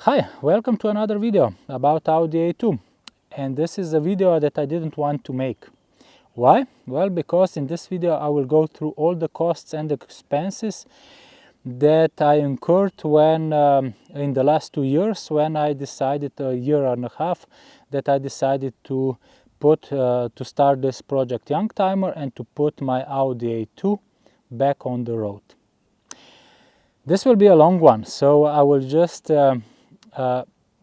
Hi, welcome to another video about Audi A2, and this is a video that I didn't want to make. Why? Well, because in this video I will go through all the costs and expenses that I incurred when in the last 2 years, when I decided, a year and a half, that I decided to start this project Youngtimer and to put my Audi A2 back on the road. This will be a long one, so I will just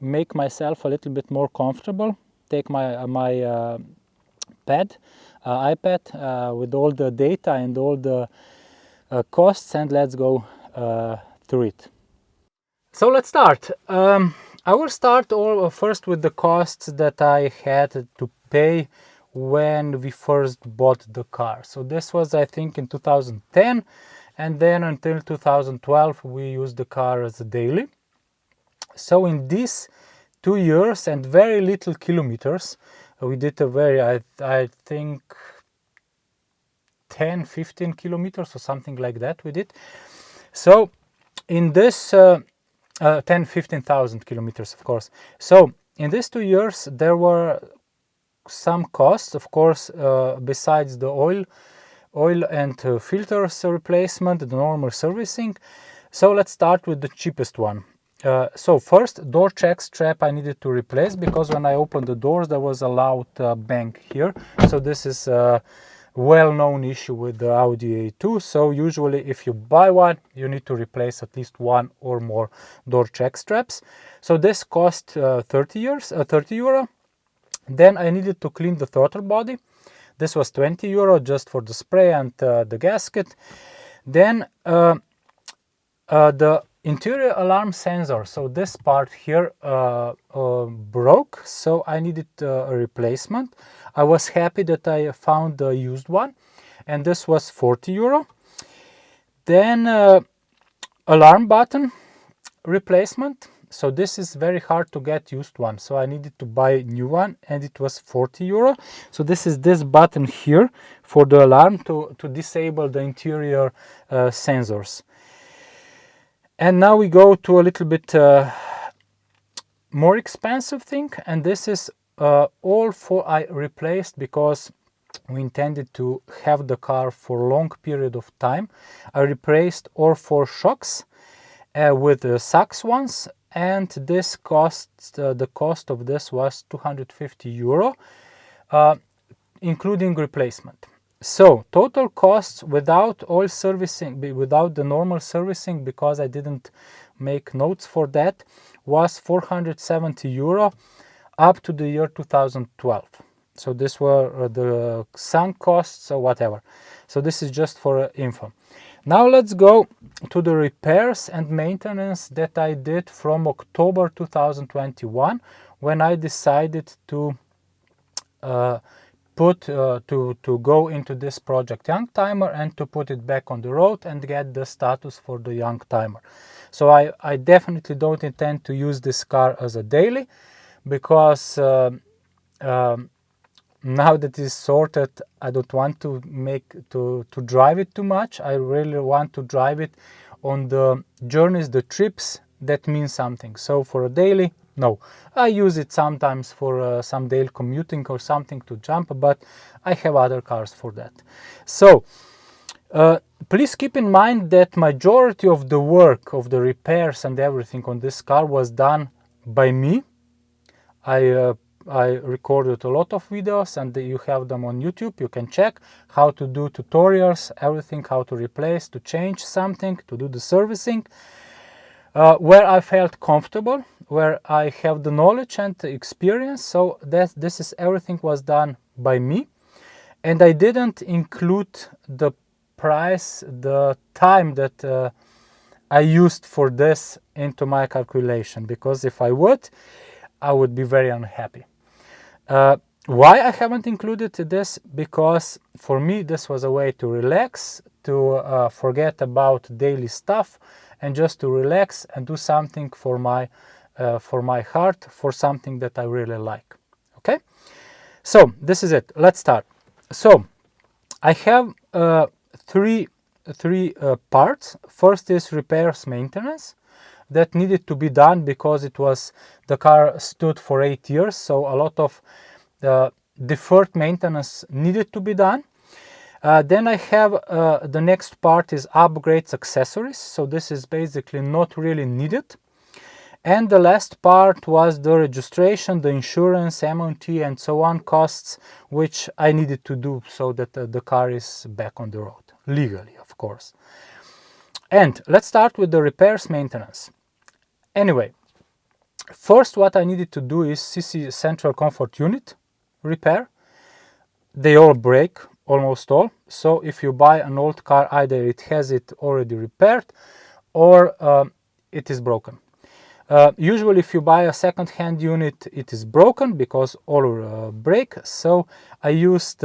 make myself a little bit more comfortable, take my iPad with all the data and all the costs, and let's go through it. So let's start. I will start first with the costs that I had to pay when we first bought the car. So this was, I think, in 2010, and then until 2012 we used the car as a daily. So in these 2 years and very little kilometers, we did a very, I think 10-15 kilometers or something like that we did. So in this 10-15,000 kilometers, of course. So in these 2 years there were some costs, of course, besides the oil and filters replacement, the normal servicing. So let's start with the cheapest one. So first, door check strap I needed to replace, because when I opened the doors there was a loud bang here. So this is a well-known issue with the Audi A2. So usually if you buy one, you need to replace at least one or more door check straps. So this cost 30 euro. Then I needed to clean the throttle body. This was 20 euro just for the spray and the gasket. Then the interior alarm sensor, so this part here broke, so I needed a replacement. I was happy that I found a used one, and this was 40 euro. Then alarm button replacement. So this is very hard to get used one, so I needed to buy a new one, and it was 40 euro. So this is this button here for the alarm to disable the interior sensors. And now we go to a little bit more expensive thing, and this is all four I replaced because we intended to have the car for a long period of time. I replaced all 4 shocks with the Sachs ones, and this cost, the cost of this was 250 euro, including replacement. So total costs without oil servicing, without the normal servicing, because I didn't make notes for that, was 470 euro up to the year 2012. So this were the sunk costs or whatever. So this is just for info. Now let's go to the repairs and maintenance that I did from October 2021, when I decided to to go into this project Youngtimer and to put it back on the road and get the status for the Youngtimer. So I definitely don't intend to use this car as a daily, because now that it's sorted, I don't want to drive it too much. I really want to drive it on the journeys, the trips that mean something. So for a daily, no. I use it sometimes for some daily commuting or something to jump, but I have other cars for that. So please keep in mind that majority of the work, of the repairs and everything on this car was done by me. I recorded a lot of videos, and you have them on YouTube. You can check how to do tutorials, everything, how to replace, to change something, to do the servicing. Where I felt comfortable, where I have the knowledge and the experience. So this is everything was done by me, and I didn't include the price, the time that I used for this into my calculation, because if I would be very unhappy. Why I haven't included this? Because for me this was a way to relax, to forget about daily stuff, and just to relax and do something for my heart, for something that I really like. Okay, so this is it. Let's start. So I have three parts. First is repairs, maintenance. that needed to be done because the car stood for 8 years, so a lot of deferred maintenance needed to be done. Then I have the next part is upgrades accessories, so this is basically not really needed. And the last part was the registration, the insurance, MOT and so on costs, which I needed to do so that the car is back on the road, legally of course. And let's start with the repairs maintenance. Anyway, first what I needed to do is CC central comfort unit repair. They all break, almost all. So if you buy an old car, either it has it already repaired or it is broken. Usually if you buy a second-hand unit, it is broken because all break. So I used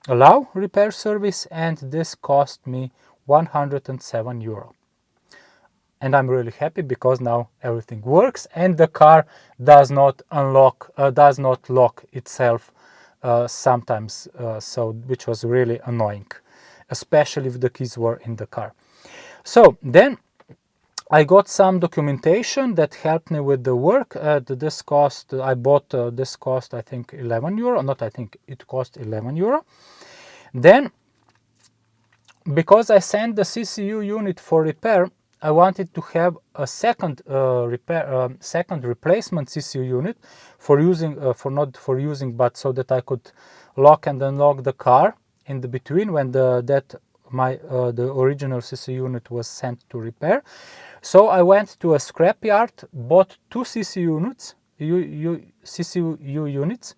Allow repair service and this cost me 107 euro. And I'm really happy because now everything works and the car does not lock itself sometimes, which was really annoying, especially if the keys were in the car. So then I got some documentation that helped me with the work. This cost, I bought this cost, I think 11 euro, not I think, it cost 11 euro. Then, because I sent the CCU unit for repair, I wanted to have a second second replacement CCU unit for using, but so that I could lock and unlock the car in the between when the original CCU unit was sent to repair. So I went to a scrapyard, bought two CCU units,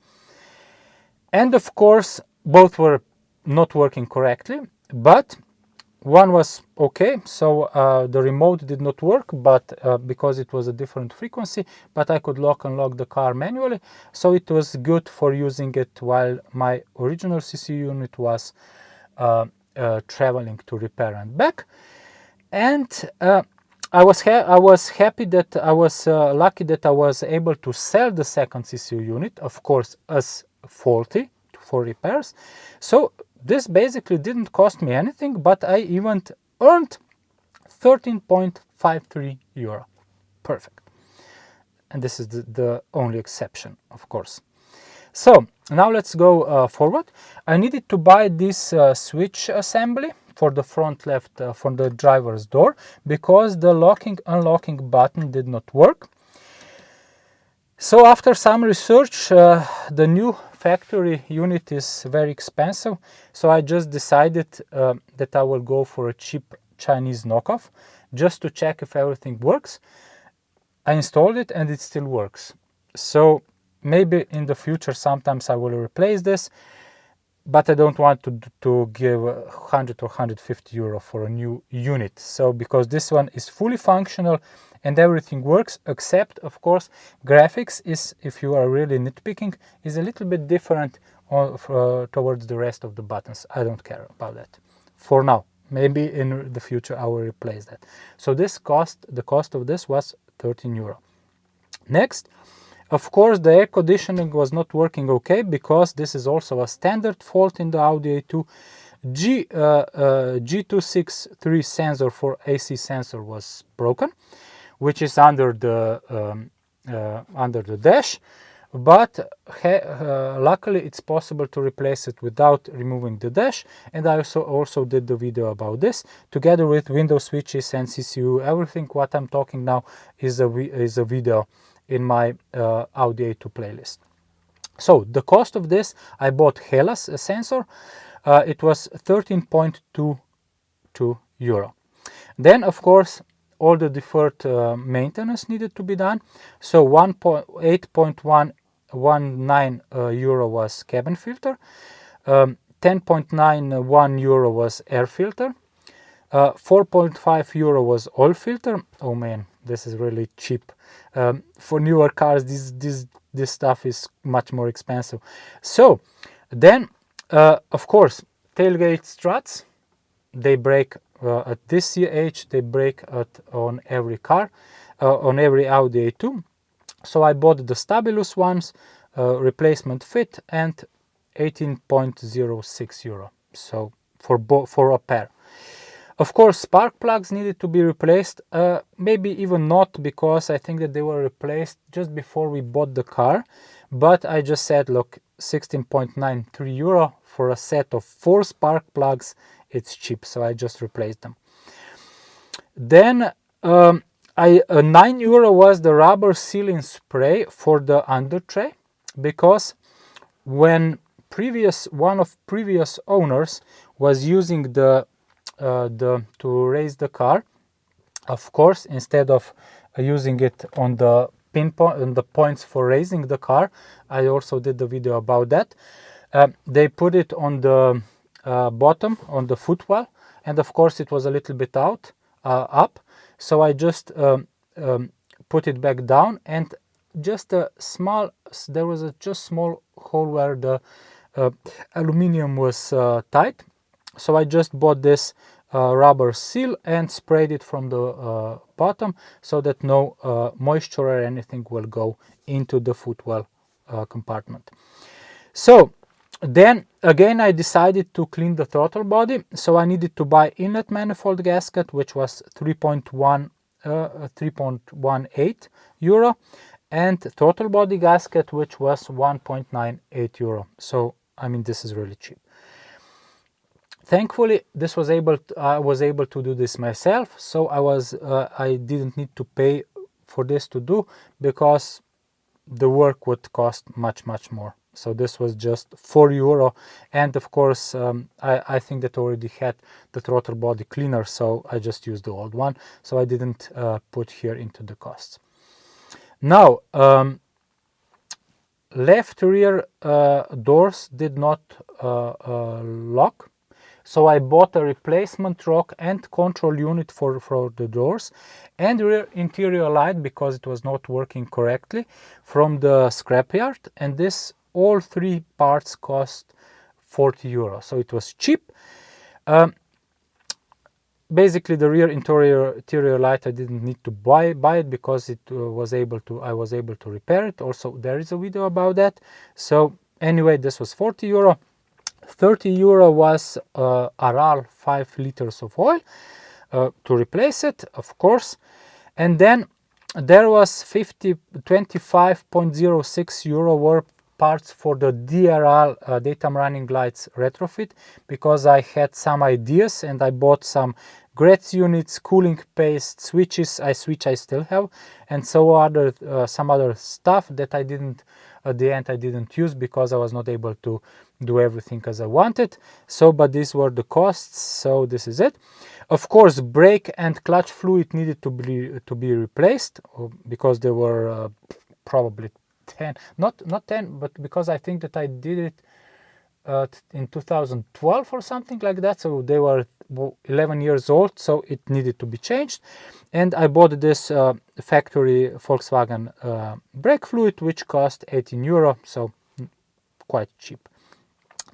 and of course both were not working correctly, but one was okay, so the remote did not work, but because it was a different frequency, but I could lock and unlock the car manually, so it was good for using it while my original CCU unit was traveling to repair and back. And I was happy that I was lucky that I was able to sell the second CCU unit, of course, as faulty for repairs. So this basically didn't cost me anything, but I even earned 13.53 euro. Perfect. And this is the only exception, of course. So now let's go forward. I needed to buy this switch assembly for the front left from the driver's door because the locking unlocking button did not work. So after some research, the new factory unit is very expensive, so I just decided that I will go for a cheap Chinese knockoff just to check if everything works. I installed it and it still works. So maybe in the future sometimes I will replace this, but I don't want to give 100 or 150 euro for a new unit. So because this one is fully functional and everything works, except of course graphics is, if you are really nitpicking, is a little bit different towards the rest of the buttons. I don't care about that for now. Maybe in the future I will replace that. So the cost of this was 13 euro. Next, of course, the air conditioning was not working okay because this is also a standard fault in the Audi A2. G263 sensor for AC sensor was broken, which is under the dash, but luckily it's possible to replace it without removing the dash, and I also did the video about this together with window switches and CCU. Everything what I'm talking now is a video in my Audi A2 playlist. So the cost of this, I bought Hellas sensor. It was 13.22 euro. Then of course all the deferred maintenance needed to be done. So 8.119 euro was cabin filter, 10.91 euro was air filter, 4.5 euro was oil filter. Oh man, this is really cheap. For newer cars, this stuff is much more expensive. So then, of course, tailgate struts, they break at this age, they break on every car, on every Audi A2. So I bought the Stabilus ones, replacement fit, and 18.06 euro. So for a pair. Of course, spark plugs needed to be replaced, maybe even not, because I think that they were replaced just before we bought the car. But I just said, look, 16.93 euro for a set of 4 spark plugs, it's cheap, so I just replaced them. Then 9 euro was the rubber sealing spray for the under tray, because when one of previous owners was using to raise the car, of course, instead of using it on the pinpoint, on the points for raising the car, I also did the video about that. They put it on the bottom, on the footwell, and of course it was a little bit up. So I just put it back down, and just a small, there was a just small hole where the aluminum was tight. So I just bought this rubber seal and sprayed it from the bottom, so that no moisture or anything will go into the footwell compartment. So then again I decided to clean the throttle body, so I needed to buy inlet manifold gasket, which was 3.18 euro, and throttle body gasket, which was 1.98 euro. So I mean, this is really cheap. Thankfully, I was able to do this myself, so I didn't need to pay for this to do, because the work would cost much more. So this was just 4 euro, and of course I think that already had the throttle body cleaner, so I just used the old one, so I didn't put here into the costs. Now left rear doors did not lock, so I bought a replacement lock and control unit for the doors, and rear interior light, because it was not working correctly, from the scrapyard, and this all 3 parts cost 40 euro, so it was cheap. Basically the rear interior light I didn't need to buy it, because I was able to repair it. Also there is a video about that. So anyway, this was 40 euro. 30 euro was Aral 5 liters of oil to replace it, of course. And then there was 25.06 euro were parts for the DRL daytime running lights retrofit, because I had some ideas and I bought some Gretz units, cooling paste, switches. I still have, and so some other stuff that I didn't, at the end I didn't use, because I was not able to do everything as I wanted. So but these were the costs, so this is it. Of course, brake and clutch fluid needed to be replaced, because they were probably 10, not 10, but because I think that I did it in 2012 or something like that, so they were 11 years old, so it needed to be changed. And I bought this factory Volkswagen brake fluid, which cost 18 euro, so quite cheap.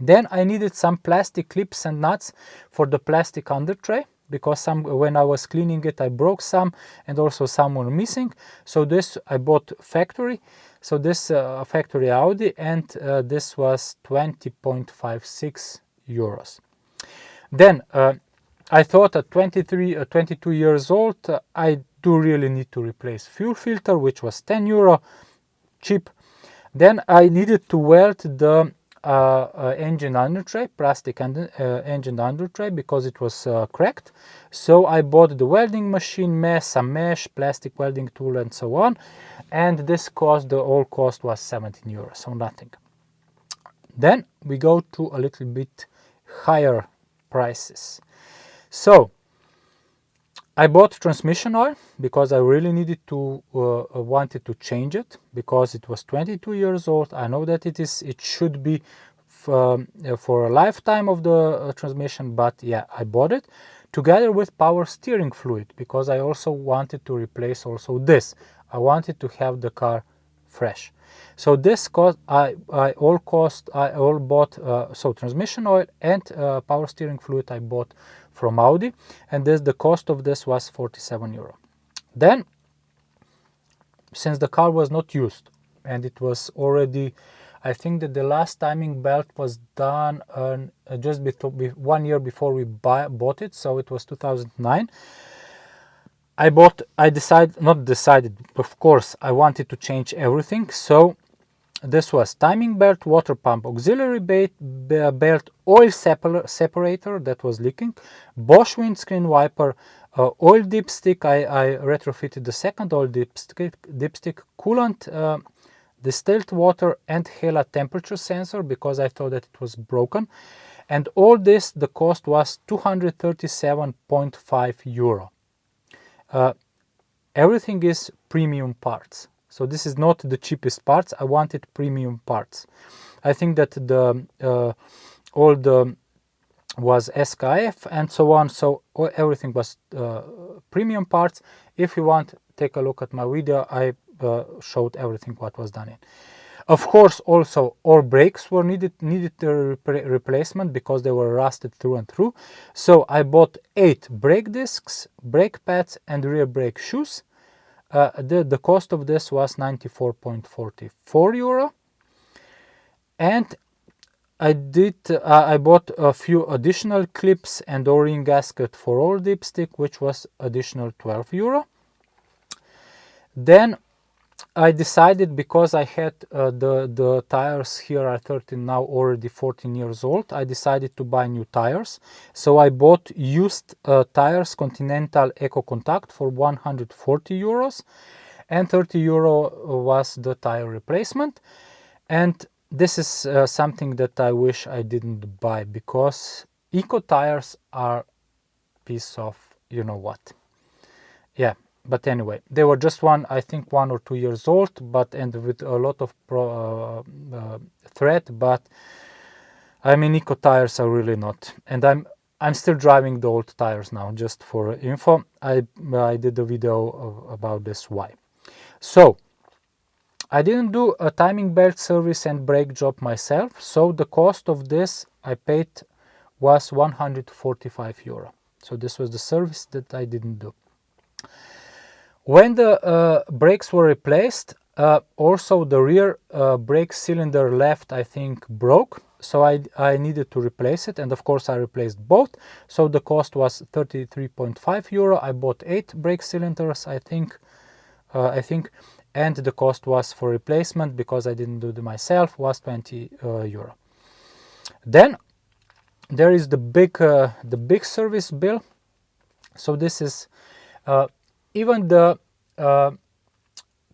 Then I needed some plastic clips and nuts for the plastic under tray, because when I was cleaning it I broke some, and also some were missing. So this I bought factory, so this factory Audi, and this was 20.56 euros. Then I thought at 22 years old, I do really need to replace fuel filter, which was 10 euro, cheap. Then I needed to weld the engine under tray, plastic engine under tray, because it was cracked. So I bought the welding machine, some mesh, plastic welding tool, and so on. And this cost, the whole cost was 17 euros, so nothing. Then we go to a little bit higher prices. So I bought transmission oil, because I really needed to wanted to change it, because it was 22 years old. I know that it should be for a lifetime of the transmission, but yeah, I bought it together with power steering fluid, because I also wanted to replace also this. I wanted to have the car fresh. So this cost, I all bought, so transmission oil and power steering fluid I bought from Audi, and the cost of this was 47 euro. Then, since the car was not used and it was already I think that the last timing belt was done just 1 year before we bought it, so it was 2009. Not decided, of course, I wanted to change everything. So this was timing belt, water pump, auxiliary belt, oil separator that was leaking, Bosch windscreen wiper, oil dipstick. I retrofitted the second oil dipstick, coolant, distilled water, and HELA temperature sensor because I thought that it was broken. And all this, the cost was 237.5 euro. Everything is premium parts. So this is not the cheapest parts. I wanted premium parts. I think that the all the was SKF and so on. So everything was premium parts. If you want, take a look at my video. I showed everything what was done in. Of course, also all brakes were needed replacement because they were rusted through and through. So I bought 8 brake discs, brake pads, and rear brake shoes. The cost of this was 94.44 euro. And I bought a few additional clips and O-ring gasket for all dipstick, which was additional 12 euro. Then I decided, because I had the tires here are 13 now, already 14 years old, I decided to buy new tires. So I bought used tires, Continental Eco Contact, for 140 euros, and 30 euro was the tire replacement. And this is something that I wish I didn't buy, because eco tires are piece of you know what. Yeah. But anyway, they were just I think 1 or 2 years old, but and with a lot of thread. But I mean, eco tires are really not. And I'm still driving the old tires now, just for info. I did a video about this why. So I didn't do a timing belt service and brake job myself. So the cost of this I paid was 145 euro. So this was the service that I didn't do. When the brakes were replaced, also the rear brake cylinder left, I think, broke. So I needed to replace it. And of course, I replaced both. So the cost was 33.5 euro. I bought 8 brake cylinders, I think. And the cost was for replacement, because I didn't do it myself, was 20 euro. Then there is the big service bill. So this is even the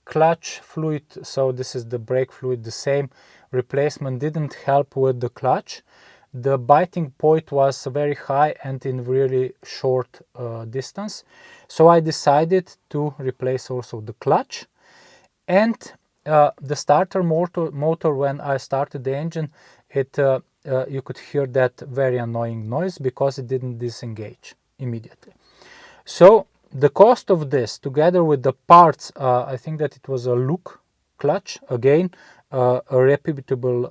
clutch fluid, so this is the brake fluid, the same replacement didn't help with the clutch. The biting point was very high and in really short distance. So I decided to replace also the clutch. And the starter motor, when I started the engine, you could hear that very annoying noise because it didn't disengage immediately. So the cost of this, together with the parts, I think that it was a Look clutch, again, a reputable,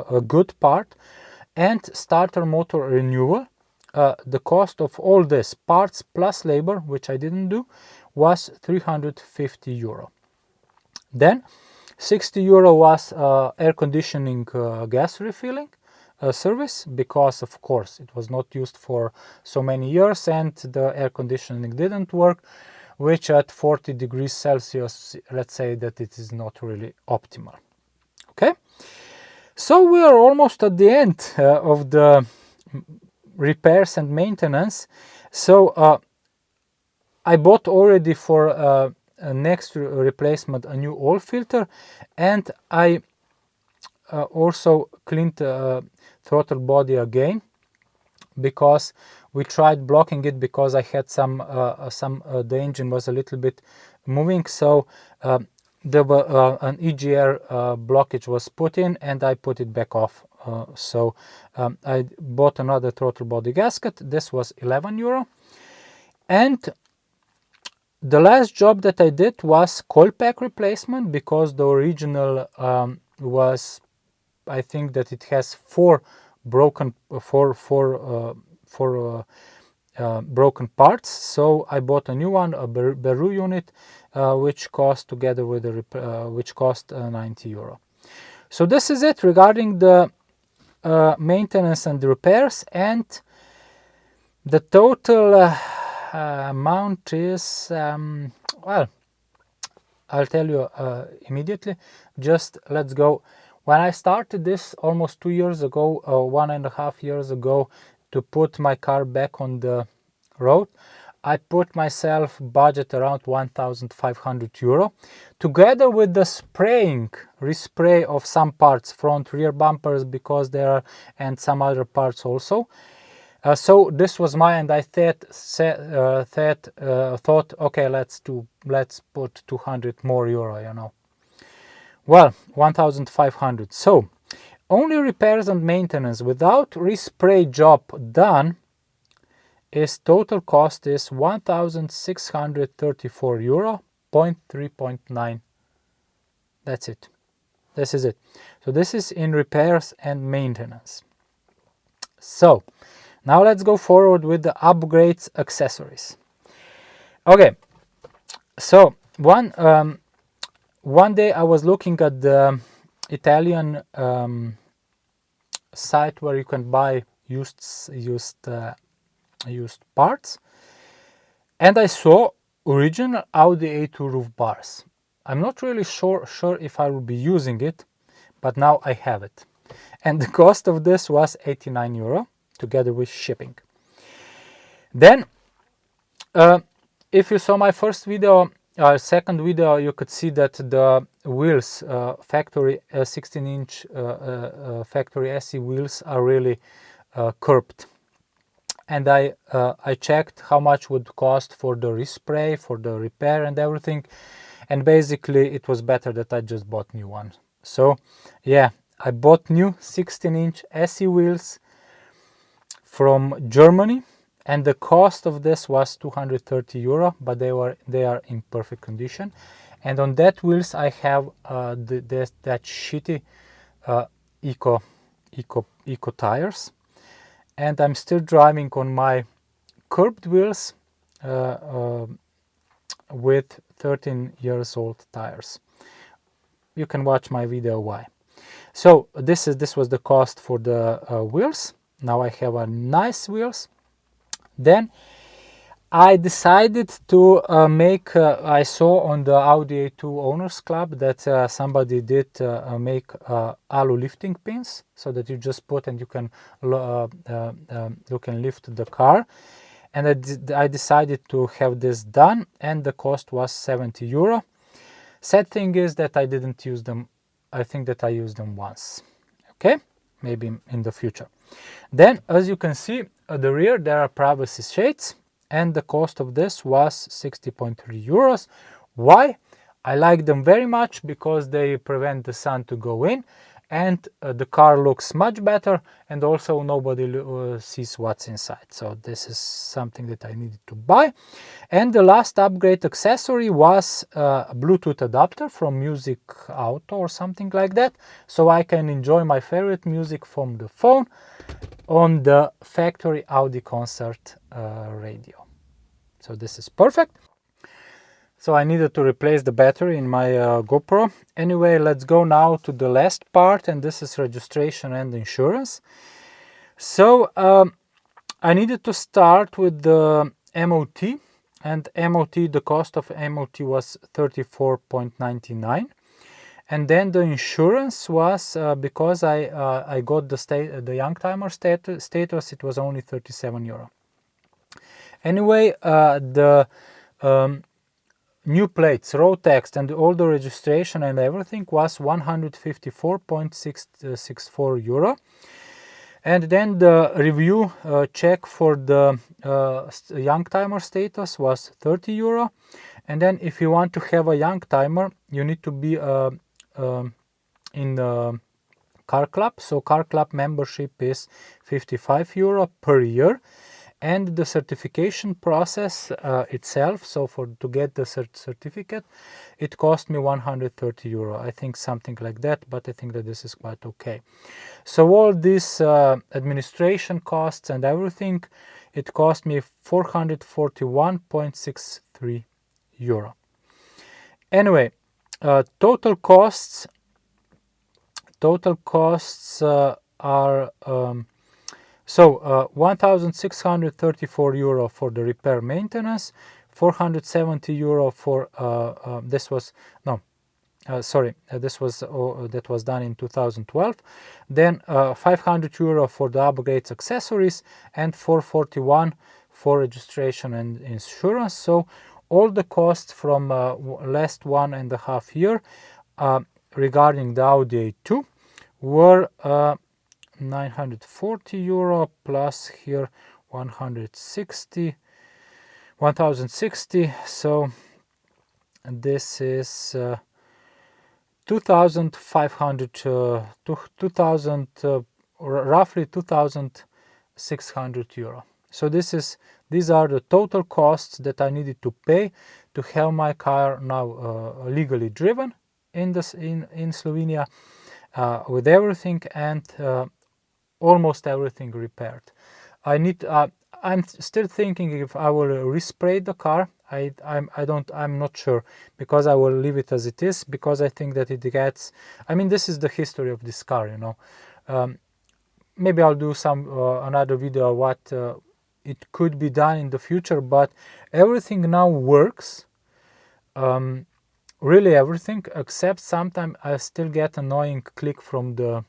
a good part, and starter motor renewal. The cost of all this, parts plus labor, which I didn't do, was 350 euro. Then 60 euro was air conditioning gas refilling service, because of course it was not used for so many years and the air conditioning didn't work, which at 40 degrees Celsius, let's say that it is not really optimal. Okay, so we are almost at the end of the repairs and maintenance. So I bought already for next replacement a new oil filter, and I also cleaned the throttle body again, because we tried blocking it, because I had the engine was a little bit moving. So there were an EGR blockage was put in, and I put it back off. So I bought another throttle body gasket. This was 11 euro. And the last job that I did was coil pack replacement, because the original was, I think that it has four broken parts. So I bought a new one, a Beru unit, which cost together with which cost 90 euro. So this is it regarding the maintenance and repairs, and the total amount is, well, I'll tell you immediately. Just let's go. When I started this almost 2 years ago, 1.5 years ago, to put my car back on the road, I put myself budget around 1,500 euro, together with the respray of some parts, front rear bumpers, because there are, and some other parts also. So this was and I thought, okay, let's put 200 more euro, you know. Well, 1,500. So only repairs and maintenance without respray job done is total cost is 1,634 euro, 0.3.9. That's it. This is it. So this is in repairs and maintenance. So now let's go forward with the upgrades, accessories. Okay, so one day I was looking at the Italian site where you can buy used parts, and I saw original Audi A2 roof bars. I'm not really sure if I will be using it, but now I have it, and the cost of this was 89 euro together with shipping. Then if you saw my first video, second video, you could see that the wheels, factory 16-inch factory SE wheels, are really curved. And I checked how much would cost for the respray, for the repair and everything, and basically it was better that I just bought new ones. So yeah, I bought new 16-inch SE wheels from Germany, and the cost of this was 230 euro, but they are in perfect condition. And on that wheels I have that shitty eco tires, and I'm still driving on my curbed wheels with 13 years old tires. You can watch my video why. So this was the cost for the wheels. Now I have a nice wheels. Then I decided to make, I saw on the Audi A2 Owners Club that somebody did make alu lifting pins, so that you just put and you can lift the car. And I decided to have this done, and the cost was 70 euro. Sad thing is that I didn't use them. I think that I used them once. Okay, maybe in the future. Then, as you can see, at the rear there are privacy shades, and the cost of this was 60.3 euros. Why? I like them very much because they prevent the sun to go in, and the car looks much better, and also nobody sees what's inside. So this is something that I needed to buy. And the last upgrade accessory was a Bluetooth adapter from Music Auto or something like that, so I can enjoy my favorite music from the phone on the factory Audi concert radio. So this is perfect. So I needed to replace the battery in my GoPro. Anyway, let's go now to the last part, and this is registration and insurance. So I needed to start with the MOT, and MOT, the cost of MOT was 34.99. And then the insurance was, because I got the youngtimer status, it was only 37 euro. Anyway, the new plates, road text, and all the registration and everything was 154.64 euro. And then the review check for the youngtimer status was 30 euro. And then if you want to have a youngtimer, you need to be in the car club. So car club membership is 55 euro per year. And the certification process itself, so to get the certificate, it cost me 130 euro. I think something like that, but I think that this is quite okay. So all these administration costs and everything, it cost me 441.63 euro. Anyway, total costs total costs are 1,634 euro for the repair maintenance, 470 euro for this was that was done in 2012. Then 500 euro for the upgrades accessories, and 441 for registration and insurance. So all the costs from last 1.5 year regarding the Audi A2 were 940 euro plus here 1060. So this is 2,500 roughly 2,600 euro. So these are the total costs that I needed to pay to have my car now legally driven in Slovenia, with everything and almost everything repaired. I'm still thinking if I will respray the car. I'm not sure, because I will leave it as it is, because I think that it gets, I mean, this is the history of this car, you know. Maybe I'll do some another video what it could be done in the future, but everything now works, really everything, except sometimes I still get annoying click from the,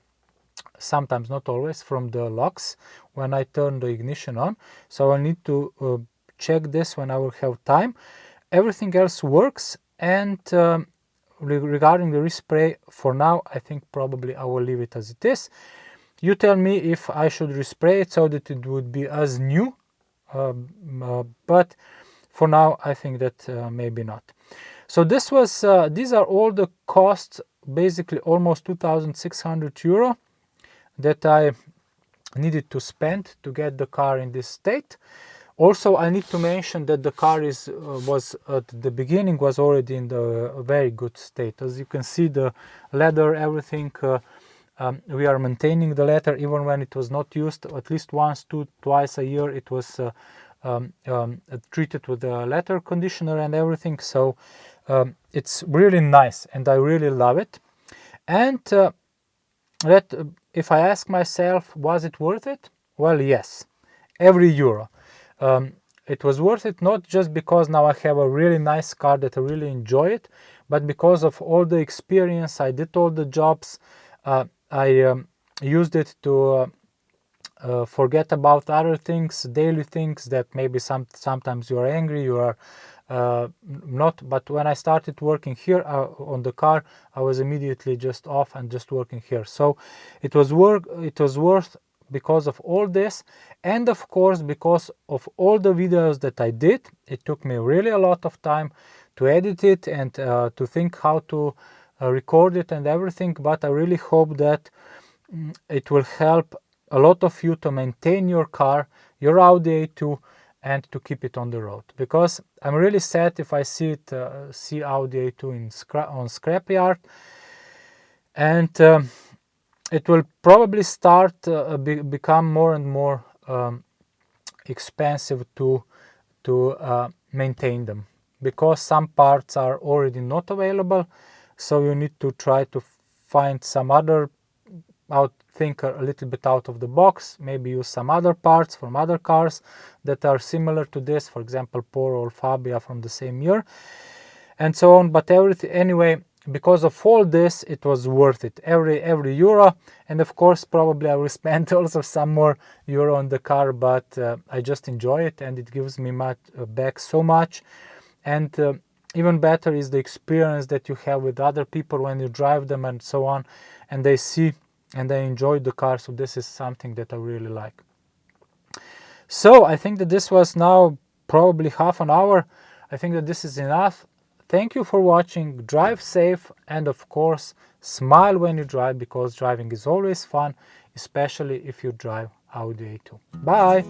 sometimes, not always, from the locks when I turn the ignition on. So I need to check this when I will have time. Everything else works, and regarding the respray, for now I think probably I will leave it as it is. You tell me if I should respray it so that it would be as new, but for now I think that maybe not. So this was these are all the costs, basically almost 2,600 euro that I needed to spend to get the car in this state. Also, I need to mention that the car was at the beginning was already in the very good state. As you can see, the leather, everything, we are maintaining the leather even when it was not used. At least once, twice a year it was treated with a leather conditioner and everything. So it's really nice and I really love it. And that, if I ask myself, was it worth it? Well, yes, every euro. It was worth it, not just because now I have a really nice car that I really enjoy it, but because of all the experience. I did all the jobs. I used it to forget about other things, daily things that maybe sometimes you are angry, you are not. But when I started working here on the car, I was immediately just off and just working here. So it was worth because of all this, and of course because of all the videos that I did. It took me really a lot of time to edit it and to think how to record it and everything, but I really hope that it will help a lot of you to maintain your car, your Audi A2, and to keep it on the road. Because I'm really sad if I see Audi A2 on scrapyard, and it will probably start become more and more expensive to maintain them, because some parts are already not available. So you need to try to find some other, think a little bit out of the box, maybe use some other parts from other cars that are similar to this, for example Poro or Fabia from the same year, and so on. But anyway, because of all this, it was worth it, every euro. And of course probably I will spend also some more euro on the car, but I just enjoy it and it gives me back so much. And even better is the experience that you have with other people when you drive them and so on, and they see and they enjoy the car. So this is something that I really like. So I think that this was now probably half an hour. I think that this is enough. Thank you for watching. Drive safe, and of course smile when you drive, because driving is always fun, especially if you drive Audi A2. Bye!